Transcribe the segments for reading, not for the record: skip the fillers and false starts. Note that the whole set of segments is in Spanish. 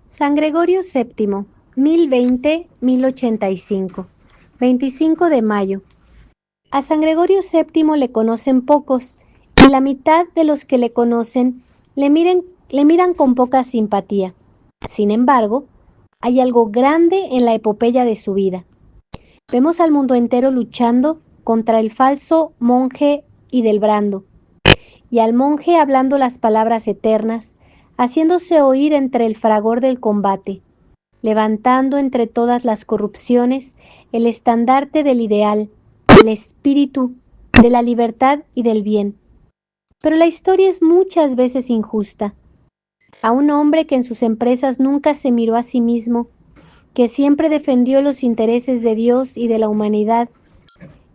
San Gregorio VII, 1020-1085, 25 de mayo. A San Gregorio VII le conocen pocos, y la mitad de los que le conocen le miran con poca simpatía. Sin embargo, hay algo grande en la epopeya de su vida. Vemos al mundo entero luchando contra el falso monje Hildebrando, y al monje hablando las palabras eternas, haciéndose oír entre el fragor del combate, levantando entre todas las corrupciones el estandarte del ideal, del espíritu, de la libertad y del bien. Pero la historia es muchas veces injusta. A un hombre que en sus empresas nunca se miró a sí mismo, que siempre defendió los intereses de Dios y de la humanidad,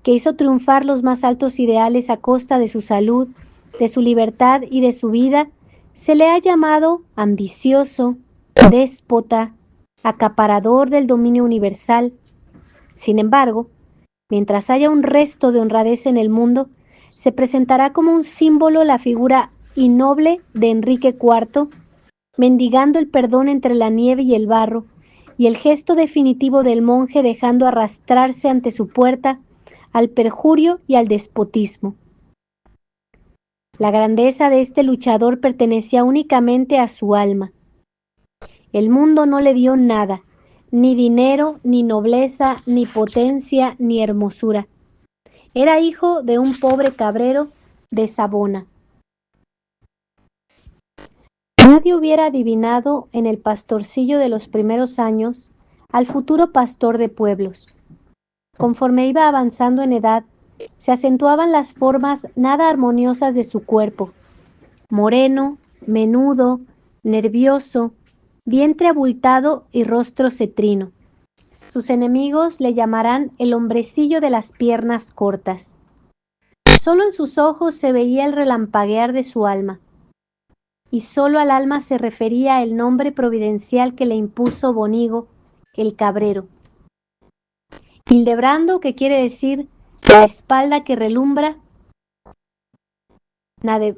que hizo triunfar los más altos ideales a costa de su salud, de su libertad y de su vida, se le ha llamado ambicioso, déspota, acaparador del dominio universal. Sin embargo, mientras haya un resto de honradez en el mundo, se presentará como un símbolo la figura innoble de Enrique IV, mendigando el perdón entre la nieve y el barro, y el gesto definitivo del monje dejando arrastrarse ante su puerta al perjurio y al despotismo. La grandeza de este luchador pertenecía únicamente a su alma. El mundo no le dio nada, ni dinero, ni nobleza, ni potencia, ni hermosura. Era hijo de un pobre cabrero de Savona. Nadie hubiera adivinado en el pastorcillo de los primeros años al futuro pastor de pueblos. Conforme iba avanzando en edad, se acentuaban las formas nada armoniosas de su cuerpo. Moreno, menudo, nervioso, vientre abultado y rostro cetrino. Sus enemigos le llamarán el hombrecillo de las piernas cortas. Solo en sus ojos se veía el relampaguear de su alma, y solo al alma se refería el nombre providencial que le impuso Bonigo, el cabrero. Hildebrando, que quiere decir la espalda que relumbra, nadie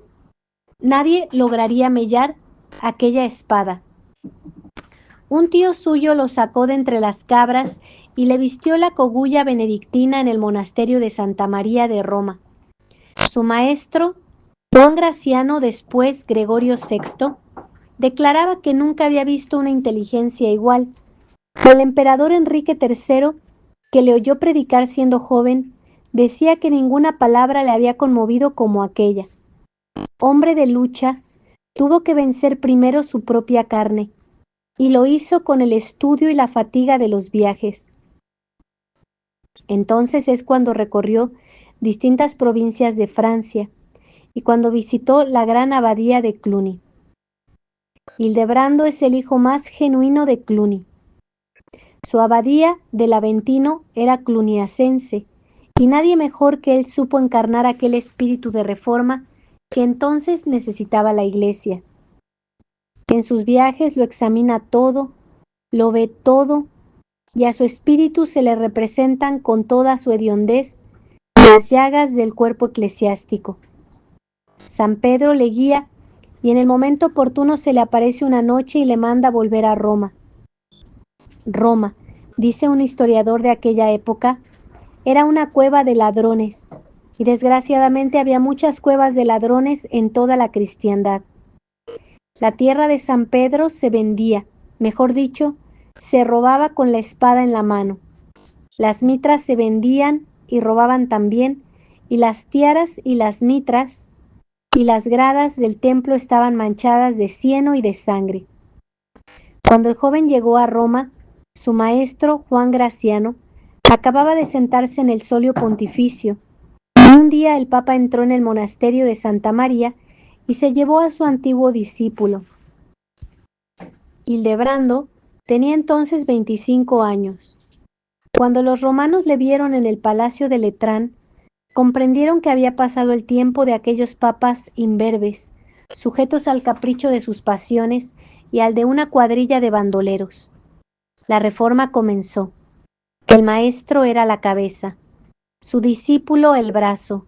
lograría mellar aquella espada. Un tío suyo lo sacó de entre las cabras y le vistió la cogulla benedictina en el monasterio de Santa María de Roma. Su maestro, Juan Graciano, después Gregorio VI, declaraba que nunca había visto una inteligencia igual. El emperador Enrique III, que le oyó predicar siendo joven, decía que ninguna palabra le había conmovido como aquella. Hombre de lucha, tuvo que vencer primero su propia carne, y lo hizo con el estudio y la fatiga de los viajes. Entonces es cuando recorrió distintas provincias de Francia y cuando visitó la gran abadía de Cluny. Hildebrando es el hijo más genuino de Cluny. Su abadía del Aventino era cluniacense, y nadie mejor que él supo encarnar aquel espíritu de reforma que entonces necesitaba la Iglesia. En sus viajes lo examina todo, lo ve todo, y a su espíritu se le representan con toda su hediondez las llagas del cuerpo eclesiástico. San Pedro le guía, y en el momento oportuno se le aparece una noche y le manda volver a Roma. Roma, dice un historiador de aquella época, era una cueva de ladrones, y desgraciadamente había muchas cuevas de ladrones en toda la cristiandad. La tierra de San Pedro se vendía, mejor dicho, se robaba con la espada en la mano. Las mitras se vendían y robaban también, y las tiaras y las mitras y las gradas del templo estaban manchadas de cieno y de sangre. Cuando el joven llegó a Roma, su maestro, Juan Graciano, acababa de sentarse en el solio pontificio, y un día el Papa entró en el monasterio de Santa María y se llevó a su antiguo discípulo. Hildebrando tenía entonces 25 años. Cuando los romanos le vieron en el palacio de Letrán, comprendieron que había pasado el tiempo de aquellos papas imberbes, sujetos al capricho de sus pasiones y al de una cuadrilla de bandoleros. La reforma comenzó. El maestro era la cabeza, su discípulo el brazo.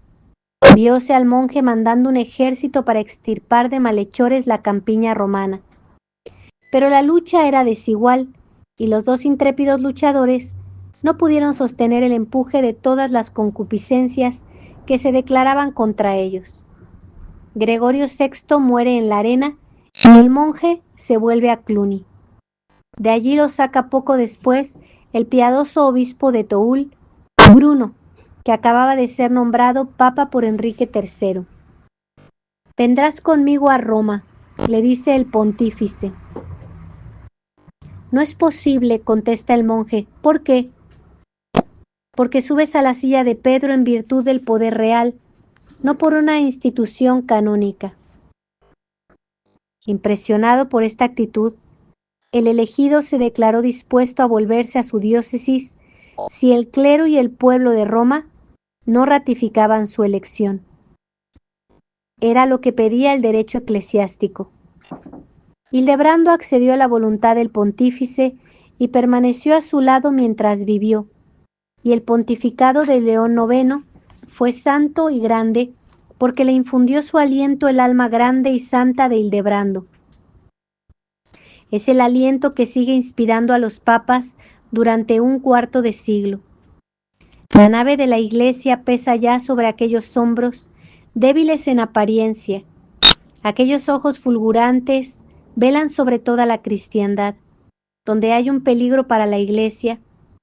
Vióse al monje mandando un ejército para extirpar de malhechores la campiña romana. Pero la lucha era desigual y los dos intrépidos luchadores no pudieron sostener el empuje de todas las concupiscencias que se declaraban contra ellos. Gregorio VI muere en la arena y el monje se vuelve a Cluny. De allí lo saca poco después el piadoso obispo de Toul, Bruno, que acababa de ser nombrado papa por Enrique III. «Vendrás conmigo a Roma», le dice el pontífice. «No es posible», contesta el monje. «¿Por qué?» «Porque subes a la silla de Pedro en virtud del poder real, no por una institución canónica». Impresionado por esta actitud, el elegido se declaró dispuesto a volverse a su diócesis si el clero y el pueblo de Roma no ratificaban su elección. Era lo que pedía el derecho eclesiástico. Hildebrando accedió a la voluntad del pontífice y permaneció a su lado mientras vivió, y el pontificado de León IX fue santo y grande porque le infundió su aliento el alma grande y santa de Hildebrando. Es el aliento que sigue inspirando a los papas durante un cuarto de siglo. La nave de la Iglesia pesa ya sobre aquellos hombros, débiles en apariencia. Aquellos ojos fulgurantes velan sobre toda la cristiandad. Donde hay un peligro para la Iglesia,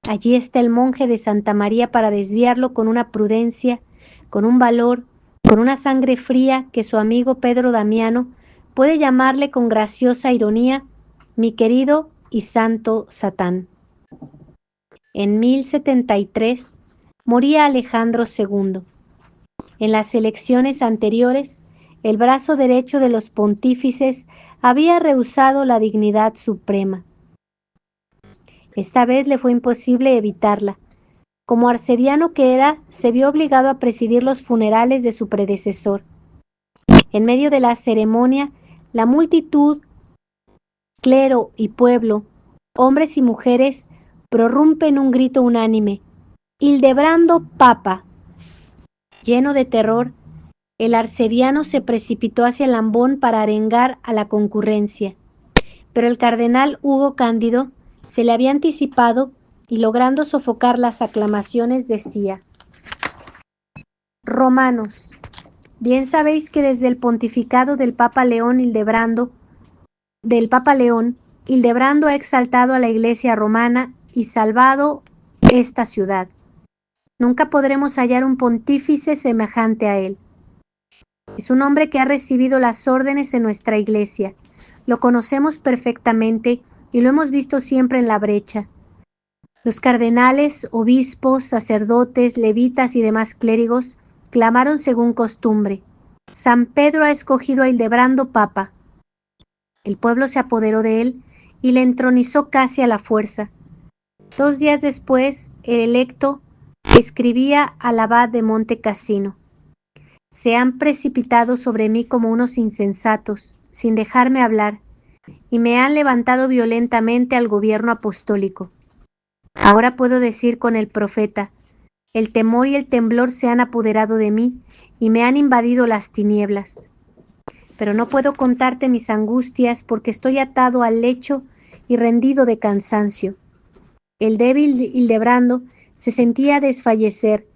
allí está el monje de Santa María para desviarlo con una prudencia, con un valor, con una sangre fría que su amigo Pedro Damiano puede llamarle con graciosa ironía mi querido y santo Satán. En 1073 moría Alejandro II. En las elecciones anteriores, el brazo derecho de los pontífices había rehusado la dignidad suprema. Esta vez le fue imposible evitarla. Como arcediano que era, se vio obligado a presidir los funerales de su predecesor. En medio de la ceremonia, la multitud, clero y pueblo, hombres y mujeres, prorrumpen un grito unánime: «Hildebrando Papa». Lleno de terror, el arcediano se precipitó hacia el ambón para arengar a la concurrencia, pero el cardenal Hugo Cándido se le había anticipado y, logrando sofocar las aclamaciones, decía: «Romanos, bien sabéis que desde el pontificado del Papa León, Hildebrando ha exaltado a la Iglesia romana y salvado esta ciudad. Nunca podremos hallar un pontífice semejante a él. Es un hombre que ha recibido las órdenes en nuestra Iglesia. Lo conocemos perfectamente y lo hemos visto siempre en la brecha. Los cardenales, obispos, sacerdotes, levitas y demás clérigos clamaron según costumbre: San Pedro ha escogido a Hildebrando Papa. El pueblo se apoderó de él y le entronizó casi a la fuerza. 2 días después, el electo escribía al abad de Monte Cassino: «Se han precipitado sobre mí como unos insensatos, sin dejarme hablar, y me han levantado violentamente al gobierno apostólico. Ahora puedo decir con el profeta: el temor y el temblor se han apoderado de mí y me han invadido las tinieblas. Pero no puedo contarte mis angustias porque estoy atado al lecho y rendido de cansancio». El débil Hildebrando se sentía desfallecer,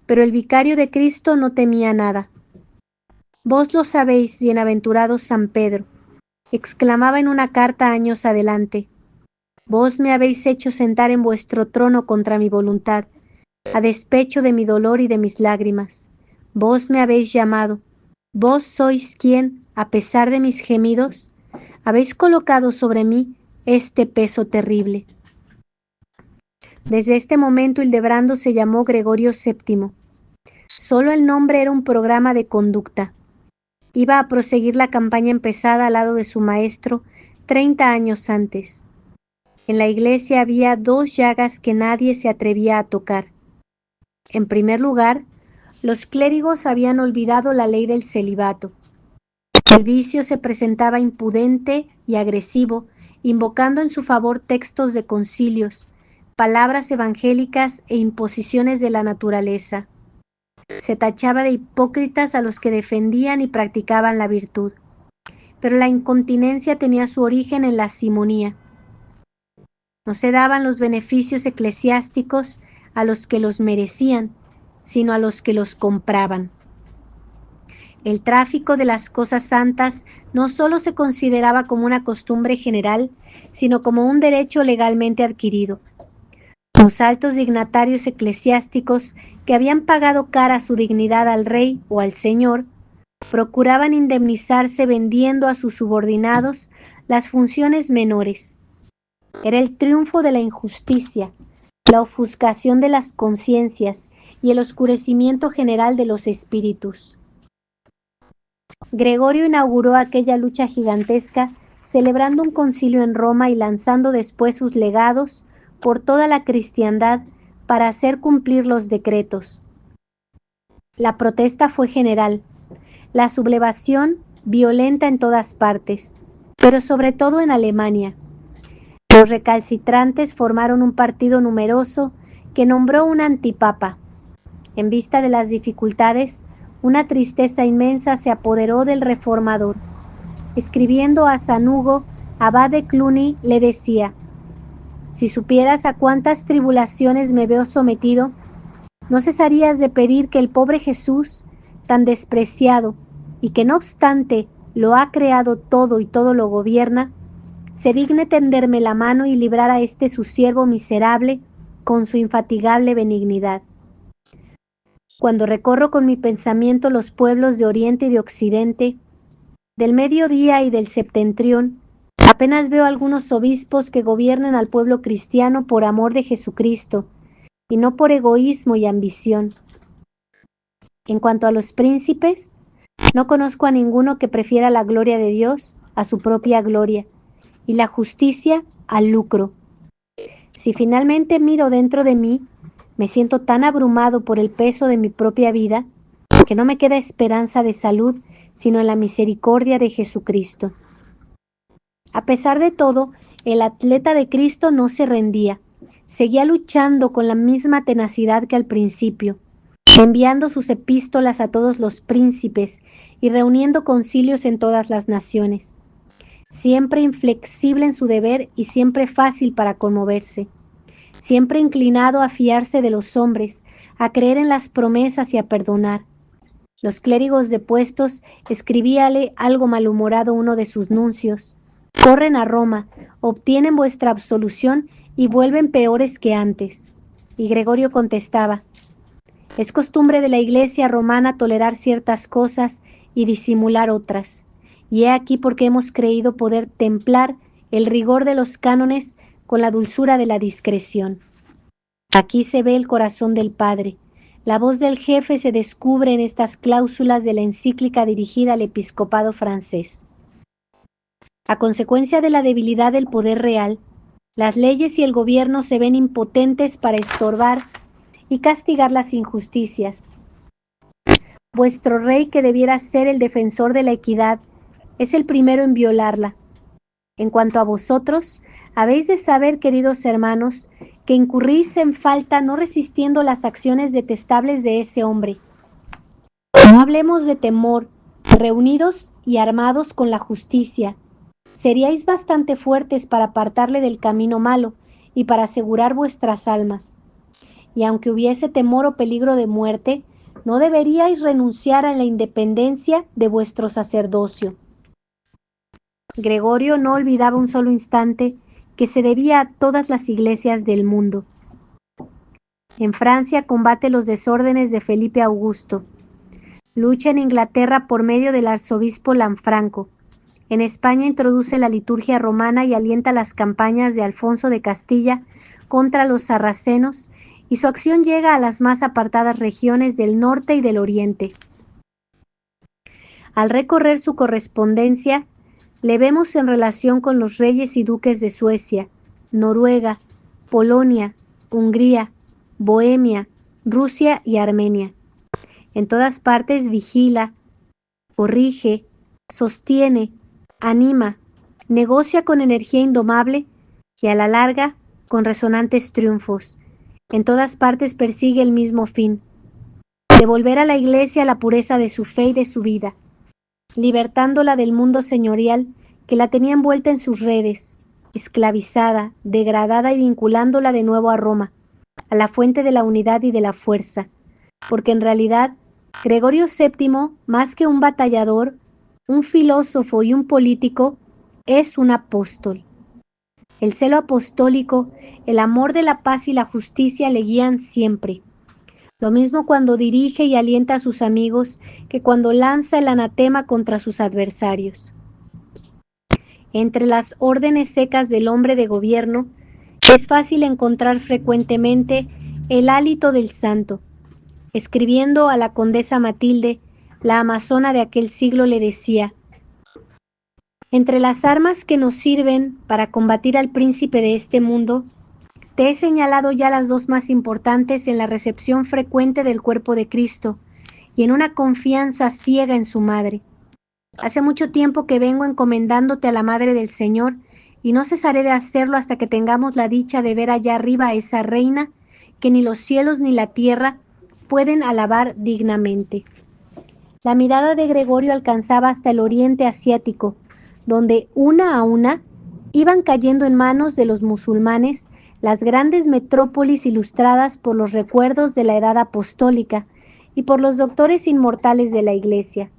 pero el vicario de Cristo no temía nada. «Vos lo sabéis, bienaventurado San Pedro», exclamaba en una carta años adelante, «vos me habéis hecho sentar en vuestro trono contra mi voluntad, a despecho de mi dolor y de mis lágrimas. Vos me habéis llamado, vos sois quien, a pesar de mis gemidos, habéis colocado sobre mí este peso terrible». Desde este momento Hildebrando se llamó Gregorio VII. Solo el nombre era un programa de conducta. Iba a proseguir la campaña empezada al lado de su maestro 30 años antes. En la Iglesia había 2 llagas que nadie se atrevía a tocar. En primer lugar, los clérigos habían olvidado la ley del celibato. El vicio se presentaba impudente y agresivo, invocando en su favor textos de concilios, palabras evangélicas e imposiciones de la naturaleza. Se tachaba de hipócritas a los que defendían y practicaban la virtud. pero la incontinencia tenía su origen en la simonía. No se daban los beneficios eclesiásticos a los que los merecían, sino a los que los compraban. El tráfico de las cosas santas no solo se consideraba como una costumbre general, sino como un derecho legalmente adquirido. Los altos dignatarios eclesiásticos que habían pagado cara su dignidad al rey o al señor, procuraban indemnizarse vendiendo a sus subordinados las funciones menores. Era el triunfo de la injusticia, la ofuscación de las conciencias y el oscurecimiento general de los espíritus. Gregorio inauguró aquella lucha gigantesca celebrando un concilio en Roma y lanzando después sus legados por toda la cristiandad para hacer cumplir los decretos. La protesta fue general, la sublevación violenta en todas partes, pero sobre todo en Alemania. Los recalcitrantes formaron un partido numeroso que nombró un antipapa. En vista de las dificultades, una tristeza inmensa se apoderó del reformador. Escribiendo a San Hugo, abad de Cluny le decía: «Si supieras a cuántas tribulaciones me veo sometido, no cesarías de pedir que el pobre Jesús, tan despreciado, y que no obstante lo ha creado todo y todo lo gobierna, se digne tenderme la mano y librar a este su siervo miserable con su infatigable benignidad». Cuando recorro con mi pensamiento los pueblos de Oriente y de Occidente, del mediodía y del septentrión, apenas veo algunos obispos que gobiernen al pueblo cristiano por amor de Jesucristo, y no por egoísmo y ambición. En cuanto a los príncipes, no conozco a ninguno que prefiera la gloria de Dios a su propia gloria, y la justicia al lucro. Si finalmente miro dentro de mí, me siento tan abrumado por el peso de mi propia vida que no me queda esperanza de salud sino en la misericordia de Jesucristo. A pesar de todo, el atleta de Cristo no se rendía. Seguía luchando con la misma tenacidad que al principio, enviando sus epístolas a todos los príncipes y reuniendo concilios en todas las naciones. Siempre inflexible en su deber y siempre fácil para conmoverse. Siempre inclinado a fiarse de los hombres, a creer en las promesas y a perdonar. Los clérigos depuestos, escribíale algo malhumorado uno de sus nuncios: «Corren a Roma, obtienen vuestra absolución y vuelven peores que antes». Y Gregorio contestaba: «Es costumbre de la Iglesia romana tolerar ciertas cosas y disimular otras, y he aquí por qué hemos creído poder templar el rigor de los cánones con la dulzura de la discreción. Aquí se ve el corazón del Padre. La voz del jefe se descubre en estas cláusulas de la encíclica dirigida al episcopado francés. A consecuencia de la debilidad del poder real, las leyes y el gobierno se ven impotentes para estorbar y castigar las injusticias. Vuestro rey, que debiera ser el defensor de la equidad, es el primero en violarla. En cuanto a vosotros, habéis de saber, queridos hermanos, que incurrís en falta no resistiendo las acciones detestables de ese hombre. No hablemos de temor, reunidos y armados con la justicia. Seríais bastante fuertes para apartarle del camino malo y para asegurar vuestras almas. Y aunque hubiese temor o peligro de muerte, no deberíais renunciar a la independencia de vuestro sacerdocio. Gregorio no olvidaba un solo instante que se debía a todas las iglesias del mundo. En Francia combate los desórdenes de Felipe Augusto. Lucha en Inglaterra por medio del arzobispo Lanfranco. En España introduce la liturgia romana y alienta las campañas de Alfonso de Castilla contra los sarracenos, y su acción llega a las más apartadas regiones del norte y del oriente. Al recorrer su correspondencia, le vemos en relación con los reyes y duques de Suecia, Noruega, Polonia, Hungría, Bohemia, Rusia y Armenia. En todas partes vigila, corrige, sostiene, anima, negocia con energía indomable y a la larga con resonantes triunfos. En todas partes persigue el mismo fin: devolver a la Iglesia la pureza de su fe y de su vida. libertándola del mundo señorial que la tenía envuelta en sus redes, esclavizada, degradada y vinculándola de nuevo a Roma, a la fuente de la unidad y de la fuerza, porque en realidad Gregorio VII, más que un batallador, un filósofo y un político, es un apóstol. El celo apostólico, el amor de la paz y la justicia le guían siempre. Lo mismo cuando dirige y alienta a sus amigos que cuando lanza el anatema contra sus adversarios. Entre las órdenes secas del hombre de gobierno, es fácil encontrar frecuentemente el hálito del santo. Escribiendo a la condesa Matilde, la amazona de aquel siglo, le decía: entre las armas que nos sirven para combatir al príncipe de este mundo, te he señalado ya las dos más importantes en la recepción frecuente del cuerpo de Cristo y en una confianza ciega en su madre. Hace mucho tiempo que vengo encomendándote a la Madre del Señor y no cesaré de hacerlo hasta que tengamos la dicha de ver allá arriba a esa reina que ni los cielos ni la tierra pueden alabar dignamente. La mirada de Gregorio alcanzaba hasta el oriente asiático, donde una a una iban cayendo en manos de los musulmanes las grandes metrópolis ilustradas por los recuerdos de la edad apostólica y por los doctores inmortales de la Iglesia.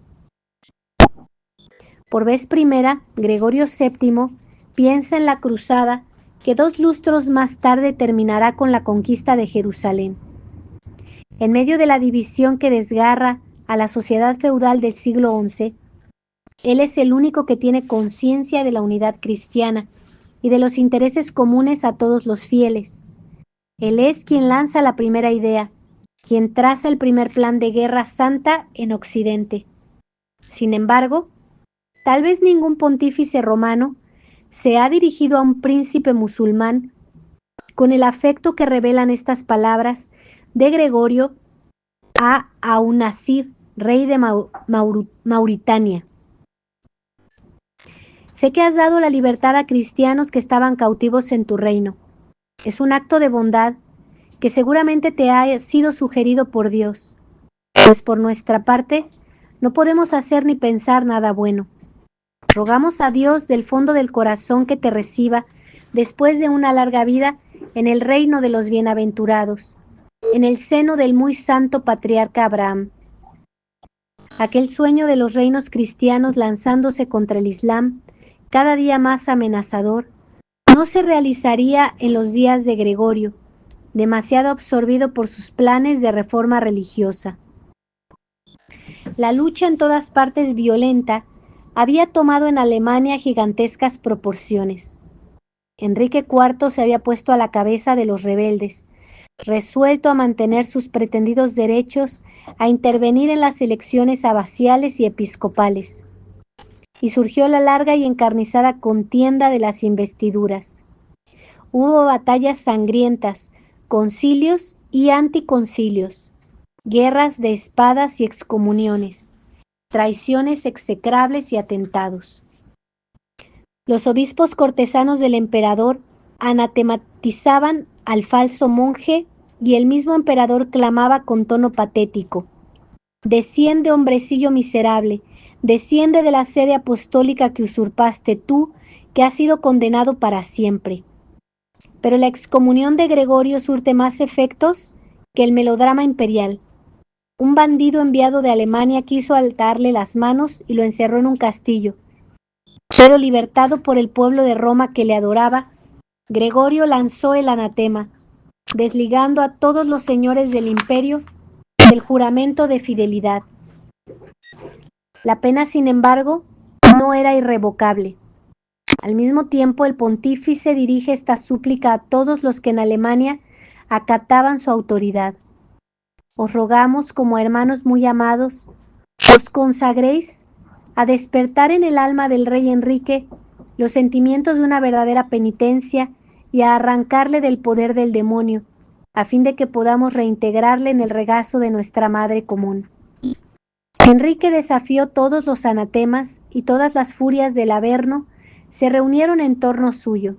Por vez primera, Gregorio VII piensa en la cruzada que 2 lustros más tarde terminará con la conquista de Jerusalén. En medio de la división que desgarra a la sociedad feudal del siglo XI, él es el único que tiene conciencia de la unidad cristiana y de los intereses comunes a todos los fieles. Él es quien lanza la primera idea, quien traza el primer plan de guerra santa en Occidente. Sin embargo, tal vez ningún pontífice romano se ha dirigido a un príncipe musulmán con el afecto que revelan estas palabras de Gregorio a Aun-Nasir, rey de Mauritania. Sé que has dado la libertad a cristianos que estaban cautivos en tu reino. Es un acto de bondad que seguramente te ha sido sugerido por Dios, pues por nuestra parte no podemos hacer ni pensar nada bueno. Rogamos a Dios del fondo del corazón que te reciba después de una larga vida en el reino de los bienaventurados, en el seno del muy santo patriarca Abraham. Aquel sueño de los reinos cristianos lanzándose contra el Islam, cada día más amenazador, no se realizaría en los días de Gregorio, demasiado absorbido por sus planes de reforma religiosa. La lucha en todas partes violenta había tomado en Alemania gigantescas proporciones. Enrique IV se había puesto a la cabeza de los rebeldes, resuelto a mantener sus pretendidos derechos a intervenir en las elecciones abaciales y episcopales. Y surgió la larga y encarnizada contienda de las investiduras. Hubo batallas sangrientas, concilios y anticoncilios, guerras de espadas y excomuniones, traiciones execrables y atentados. Los obispos cortesanos del emperador anatematizaban al falso monje y el mismo emperador clamaba con tono patético: «Desciende, hombrecillo miserable, desciende de la sede apostólica que usurpaste tú, que has sido condenado para siempre». Pero la excomunión de Gregorio surte más efectos que el melodrama imperial. Un bandido enviado de Alemania quiso atarle las manos y lo encerró en un castillo. Pero libertado por el pueblo de Roma que le adoraba, Gregorio lanzó el anatema, desligando a todos los señores del imperio del juramento de fidelidad. La pena, sin embargo, no era irrevocable. Al mismo tiempo, el pontífice dirige esta súplica a todos los que en Alemania acataban su autoridad. Os rogamos, como hermanos muy amados, os consagréis a despertar en el alma del rey Enrique los sentimientos de una verdadera penitencia y a arrancarle del poder del demonio, a fin de que podamos reintegrarle en el regazo de nuestra madre común. Enrique desafió todos los anatemas y todas las furias del Averno se reunieron en torno suyo.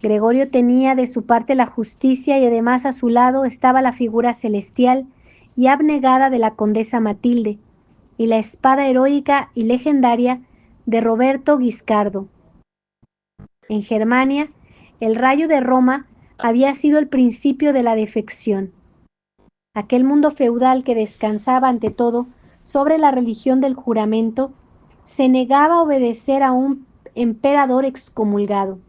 Gregorio tenía de su parte la justicia y además a su lado estaba la figura celestial y abnegada de la condesa Matilde, y la espada heroica y legendaria de Roberto Guiscardo. En Germania, el rayo de Roma había sido el principio de la defección. Aquel mundo feudal que descansaba ante todo sobre la religión del juramento, se negaba a obedecer a un emperador excomulgado.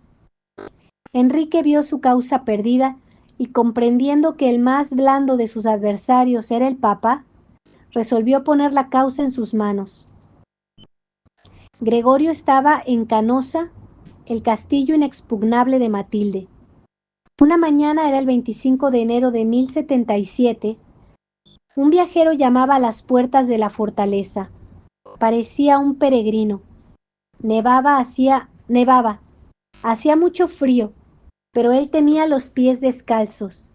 Enrique vio su causa perdida y, comprendiendo que el más blando de sus adversarios era el Papa, resolvió poner la causa en sus manos. Gregorio estaba en Canosa, el castillo inexpugnable de Matilde. Una mañana, era el 25 de enero de 1077, un viajero llamaba a las puertas de la fortaleza. Parecía un peregrino. Nevaba, hacía mucho frío, pero él tenía los pies descalzos,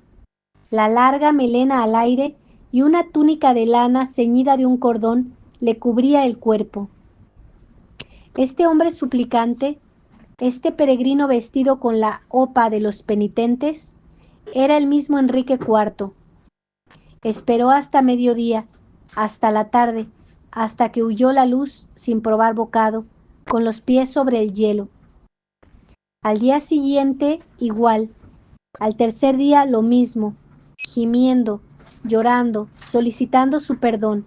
la larga melena al aire y una túnica de lana ceñida de un cordón le cubría el cuerpo. Este hombre suplicante, este peregrino vestido con la hopa de los penitentes, era el mismo Enrique IV. Esperó hasta mediodía, hasta la tarde, hasta que huyó la luz sin probar bocado, con los pies sobre el hielo. Al día siguiente, igual. Al tercer día, lo mismo, gimiendo, llorando, solicitando su perdón.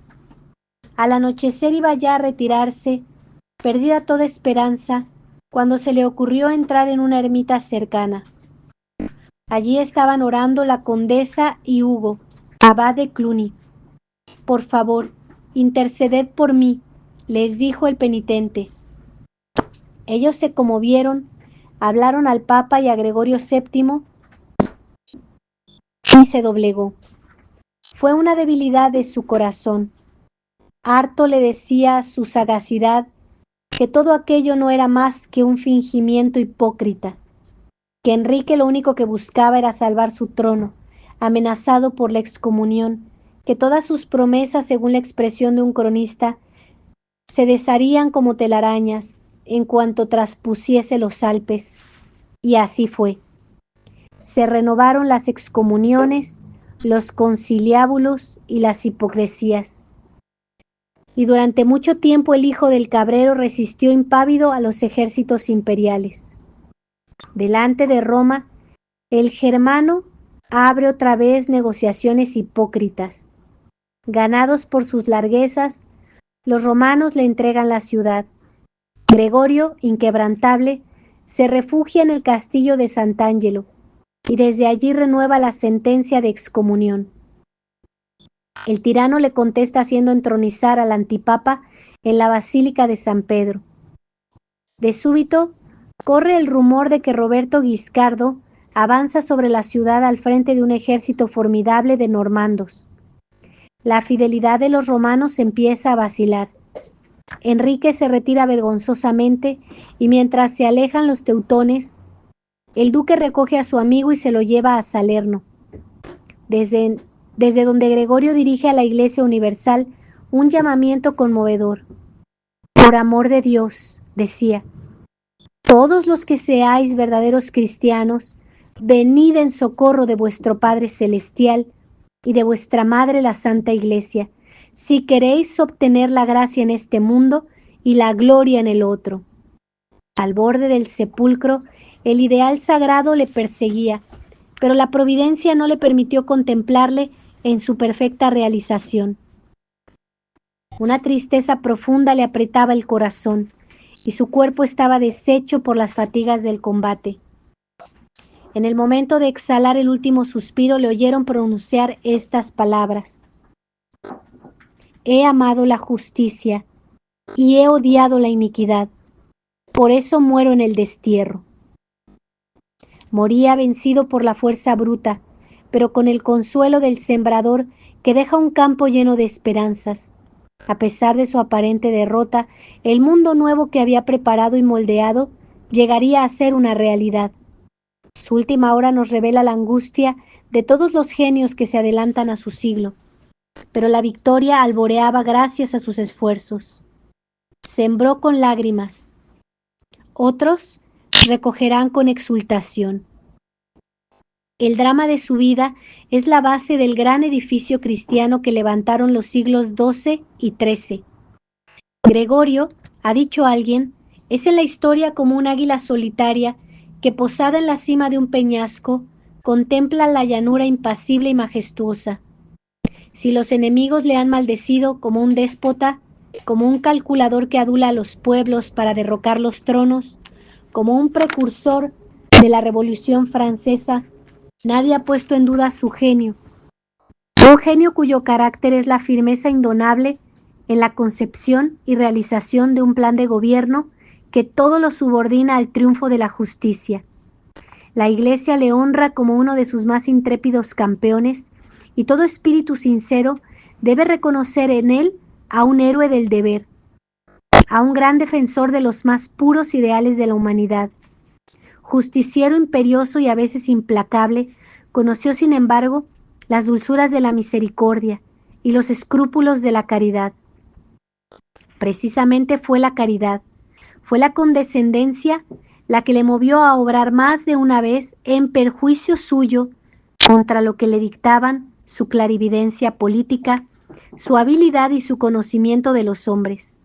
Al anochecer iba ya a retirarse, perdida toda esperanza, cuando se le ocurrió entrar en una ermita cercana. Allí estaban orando la condesa y Hugo, abad de Cluny. Por favor, interceded por mí, les dijo el penitente. Ellos se conmovieron, hablaron al Papa y a Gregorio VII y se doblegó. Fue una debilidad de su corazón. Harto le decía su sagacidad que todo aquello no era más que un fingimiento hipócrita, que Enrique lo único que buscaba era salvar su trono, amenazado por la excomunión, que todas sus promesas, según la expresión de un cronista, se desharían como telarañas en cuanto traspusiese los Alpes. Y así fue. Se renovaron las excomuniones, los conciliábulos y las hipocresías. Y durante mucho tiempo el hijo del cabrero resistió impávido a los ejércitos imperiales. Delante de Roma, el germano abre otra vez negociaciones hipócritas. Ganados por sus larguezas, los romanos le entregan la ciudad. Gregorio, inquebrantable, se refugia en el castillo de Sant'Angelo y desde allí renueva la sentencia de excomunión. El tirano le contesta haciendo entronizar al antipapa en la Basílica de San Pedro. De súbito, corre el rumor de que Roberto Guiscardo avanza sobre la ciudad al frente de un ejército formidable de normandos. La fidelidad de los romanos empieza a vacilar. Enrique se retira vergonzosamente y mientras se alejan los teutones, el duque recoge a su amigo y se lo lleva a Salerno. Desde donde Gregorio dirige a la Iglesia Universal un llamamiento conmovedor. Por amor de Dios, decía, todos los que seáis verdaderos cristianos, venid en socorro de vuestro Padre Celestial y de vuestra Madre la Santa Iglesia, si queréis obtener la gracia en este mundo y la gloria en el otro. Al borde del sepulcro, el ideal sagrado le perseguía, pero la providencia no le permitió contemplarle en su perfecta realización. Una tristeza profunda le apretaba el corazón y su cuerpo estaba deshecho por las fatigas del combate. En el momento de exhalar el último suspiro le oyeron pronunciar estas palabras: he amado la justicia y he odiado la iniquidad, por eso muero en el destierro. Moría vencido por la fuerza bruta, pero con el consuelo del sembrador que deja un campo lleno de esperanzas. A pesar de su aparente derrota, el mundo nuevo que había preparado y moldeado llegaría a ser una realidad. Su última hora nos revela la angustia de todos los genios que se adelantan a su siglo, pero la victoria alboreaba gracias a sus esfuerzos. Sembró con lágrimas. Otros recogerán con exultación. El drama de su vida es la base del gran edificio cristiano que levantaron los siglos XII y XIII. Gregorio, ha dicho alguien, es en la historia como un águila solitaria que posada en la cima de un peñasco contempla la llanura impasible y majestuosa. Si los enemigos le han maldecido como un déspota, como un calculador que adula a los pueblos para derrocar los tronos, como un precursor de la Revolución Francesa, nadie ha puesto en duda su genio. Un genio cuyo carácter es la firmeza indonable en la concepción y realización de un plan de gobierno que todo lo subordina al triunfo de la justicia. La Iglesia le honra como uno de sus más intrépidos campeones y todo espíritu sincero debe reconocer en él a un héroe del deber, a un gran defensor de los más puros ideales de la humanidad. Justiciero imperioso y a veces implacable, conoció sin embargo las dulzuras de la misericordia y los escrúpulos de la caridad. Precisamente fue la caridad, fue la condescendencia la que le movió a obrar más de una vez en perjuicio suyo contra lo que le dictaban su clarividencia política, su habilidad y su conocimiento de los hombres.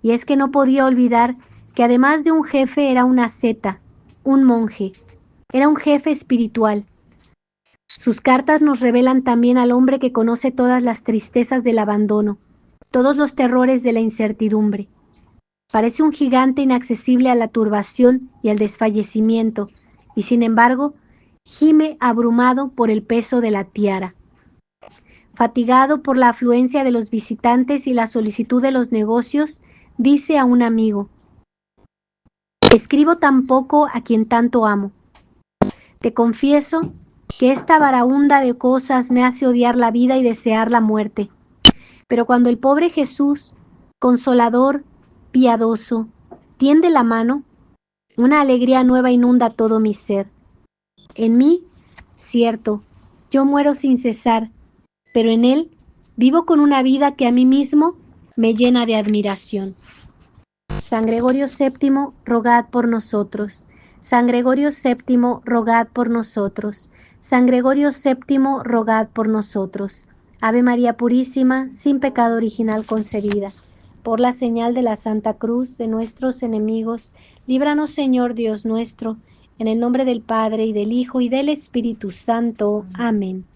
Y es que no podía olvidar que además de un jefe era una asceta, un monje, era un jefe espiritual. Sus cartas nos revelan también al hombre que conoce todas las tristezas del abandono, todos los terrores de la incertidumbre. Parece un gigante inaccesible a la turbación y al desfallecimiento, y sin embargo, gime abrumado por el peso de la tiara. Fatigado por la afluencia de los visitantes y la solicitud de los negocios, dice a un amigo: escribo tan poco a quien tanto amo. Te confieso que esta varaunda de cosas me hace odiar la vida y desear la muerte. Pero cuando el pobre Jesús, consolador, piadoso, tiende la mano, una alegría nueva inunda todo mi ser. En mí, cierto, yo muero sin cesar, pero en él vivo con una vida que a mí mismo me llena de admiración. San Gregorio VII, rogad por nosotros. San Gregorio VII, rogad por nosotros. San Gregorio VII, rogad por nosotros. Ave María Purísima, sin pecado original concebida. Por la señal de la Santa Cruz de nuestros enemigos, líbranos, Señor Dios nuestro, en el nombre del Padre, y del Hijo, y del Espíritu Santo. Amén.